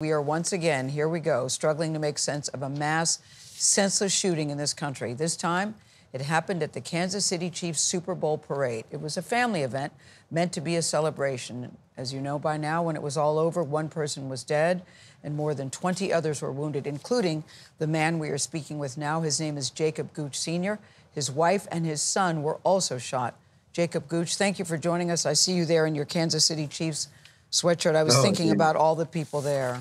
We are once again, here we go, struggling to make sense of a mass, senseless shooting in this country. This time, it happened at the Kansas City Chiefs Super Bowl parade. It was a family event meant to be a celebration. As you know by now, when it was all over, one person was dead and more than 20 others were wounded, including the man we are speaking with now. His name is Jacob Gooch Sr. His wife and his son were also shot. Jacob Gooch, thank you for joining us. I see you there in your Kansas City Chiefs sweatshirt. I was thinking about all the people there.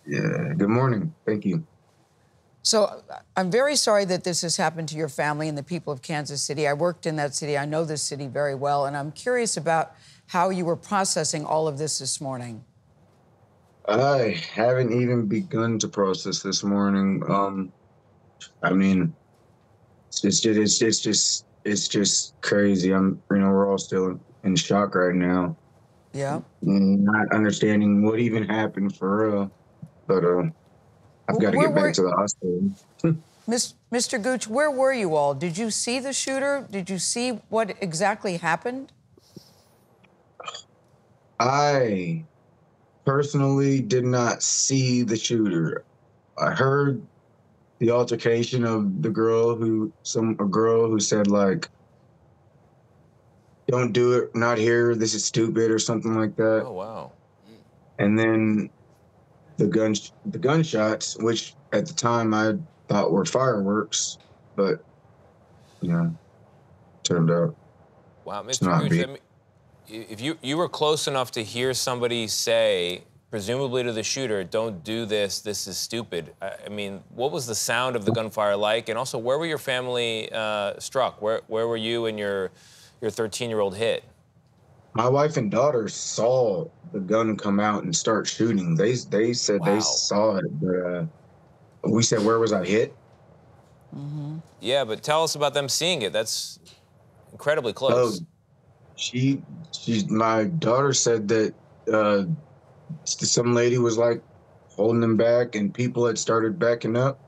Yeah, good morning. Thank you. So I'm very sorry that this has happened to your family and the people of Kansas City. I worked in that city. I know this city very well, and I'm curious about how you were processing all of this morning. I haven't even begun to process this morning. I mean, it's just crazy. We're all still in shock right now. Yeah. Not understanding what even happened for real. But I've got to get back to the hospital. Mr. Gooch, where were you all? Did you see the shooter? Did you see what exactly happened? I personally did not see the shooter. I heard the altercation of the girl who said, like, "Don't do it, not here, this is stupid," or something like that. Oh, wow. And then the gunshots, which at the time I thought were fireworks, but turned out. Wow, Mr. Gooch, I mean, if you were close enough to hear somebody say, presumably to the shooter, "Don't do this, this is stupid." I mean, what was the sound of the gunfire like? And also, where were your family struck? Where were you and your 13-year-old hit? My wife and daughter saw the gun come out and start shooting. They said they saw it, but we said, "Where was I hit?" Mm-hmm. Yeah, but tell us about them seeing it. That's incredibly close. My daughter said that some lady was like holding him back, and people had started backing up,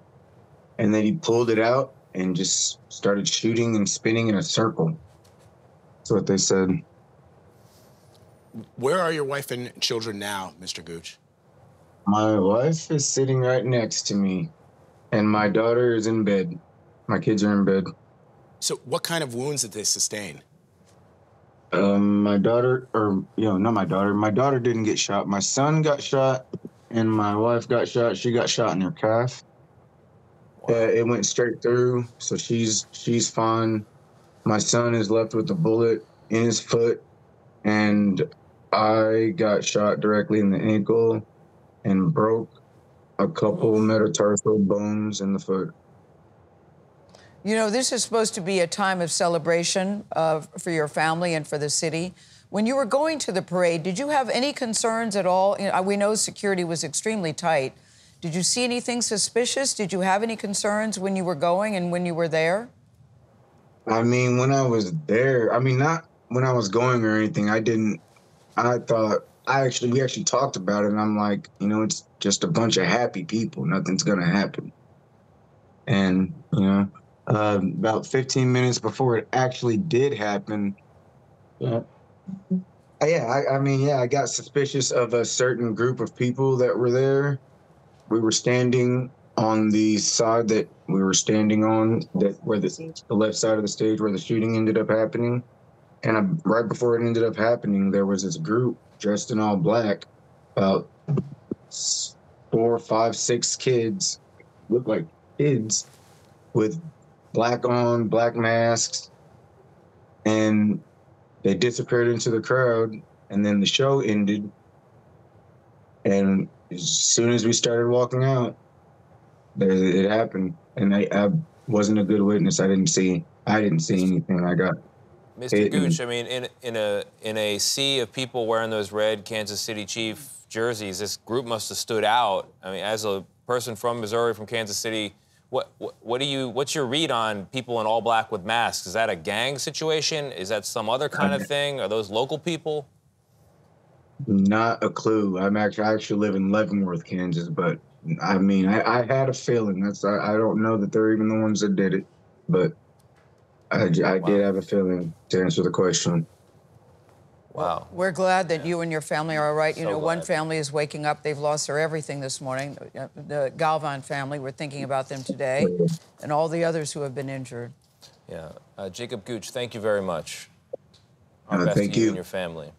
and then he pulled it out and just started shooting and spinning in a circle. That's what they said. Where are your wife and children now, Mr. Gooch? My wife is sitting right next to me, and my daughter is in bed. My kids are in bed. So what kind of wounds did they sustain? My daughter didn't get shot. My son got shot, and my wife got shot. She got shot in her calf. Wow. It went straight through, so she's fine. My son is left with a bullet in his foot, and I got shot directly in the ankle and broke a couple metatarsal bones in the foot. You know, this is supposed to be a time of celebration for your family and for the city. When you were going to the parade, did you have any concerns at all? We know security was extremely tight. Did you see anything suspicious? Did you have any concerns when you were going and when you were there? I mean, when I was there, not when I was going or anything. We actually talked about it, and I'm like, it's just a bunch of happy people. Nothing's going to happen. And, about 15 minutes before it actually did happen, I got suspicious of a certain group of people that were there. We were standing on the side that we were standing on, where the left side of the stage where the shooting ended up happening. And right before it ended up happening, there was this group dressed in all black, about 4, 5, 6 kids, looked like kids, with black masks, and they disappeared into the crowd. And then the show ended, and as soon as we started walking out, it happened. And I wasn't a good witness. I didn't see anything. I got Mr. Gooch, I mean, in a sea of people wearing those red Kansas City Chief jerseys, this group must have stood out. I mean, as a person from Missouri, from Kansas City, what's your read on people in all black with masks? Is that a gang situation? Is that some other kind of thing? Are those local people? Not a clue. I actually live in Leavenworth, Kansas, but I mean, I had a feeling. I don't know that they're even the ones that did it, but I did have a feeling, to answer the question. Wow. We're glad that you and your family are all right. You So know, one glad. family is waking up. They've lost their everything this morning. The Galvan family, we're thinking about them today, and all the others who have been injured. Yeah. Jacob Gooch, thank you very much. Our best Thank to you you. and your family.